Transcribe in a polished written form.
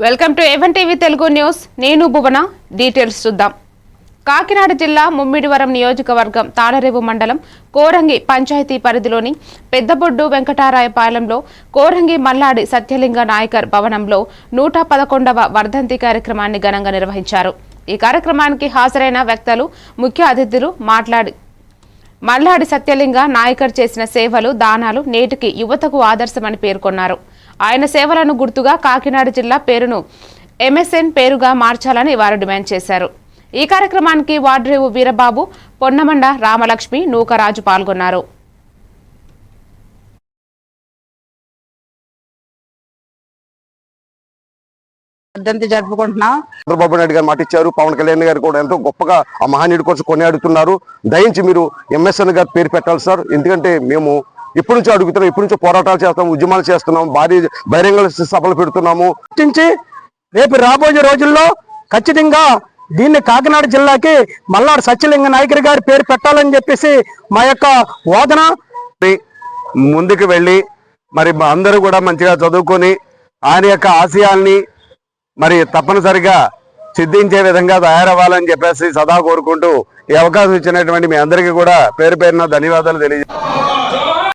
Welcome to A1 TV Telugu news. నేను భువన. Details చూద్దాం. కాకినాడ జిల్లా ముమ్మిడివరం నియోజకవర్గం తాళరేవు మండలం కోరంగి పంచాయతీ పరిధిలోని పెద్దబొడ్డు వెంకటారాయపాలెంలో కోరంగి మల్లాడి సత్యలింగ నాయకర్ భవనంలో 111వ వర్ధంతి కార్యక్రమాన్ని ఘనంగా నిర్వహించారు. ఈ కార్యక్రమానికి హాజరైన వ్యక్తులు, ముఖ్య అతిథులు మల్లాడి సత్యలింగ నాయకర్ చేసిన సేవలు, దానాలు నేటికి యువతకు ఆదర్శమని పేర్కొన్నారు. ఆయన సేవలను గుర్తుగా కాకినాడ జిల్లా పేరును MSN పేరుగా మార్చాలని వారు డిమాండ్ చేశారు. ఈ కార్యక్రమానికి వాడ్రేవు వీరబాబు, పొన్నమండ రామలక్ష్మి, నూకరాజు పాల్గొన్నారు. వర్ధంతి జరుపుకుంటున్నాం. చంద్రబాబు నాయుడు గారు మాట ఇచ్చారు. పవన్ కళ్యాణ్ గారు కూడా ఎంతో గొప్పగా ఆ మహానీయుడి కోసం కొనియాడుతున్నారు. దయించి మీరు MSN గారు పేరు పెట్టాలి సార్. ఎందుకంటే మేము ఎప్పటి నుంచో అడుగుతున్నాం, ఎప్పటి నుంచో పోరాటాలు చేస్తాం, ఉద్యమాలు చేస్తున్నాం, భారీ బహిరంగ సభలు పెడుతున్నాము. రేపు రాబోయే రోజుల్లో ఖచ్చితంగా దీన్ని కాకినాడ జిల్లాకి మల్లాడి సత్యలింగ నాయకర్ గారి పేరు పెట్టాలని చెప్పేసి మా యొక్క వాదన. ముందుకు వెళ్ళి మరి అందరూ కూడా మంచిగా చదువుకొని ఆయన యొక్క ఆశయాల్ని మరి తప్పనిసరిగా సిద్ధించే విధంగా తయారవ్వాలని చెప్పేసి సదా కోరుకుంటూ ఈ అవకాశం ఇచ్చినటువంటి మీ అందరికీ కూడా పేరు పేరున ధన్యవాదాలు తెలియజేస్తాను.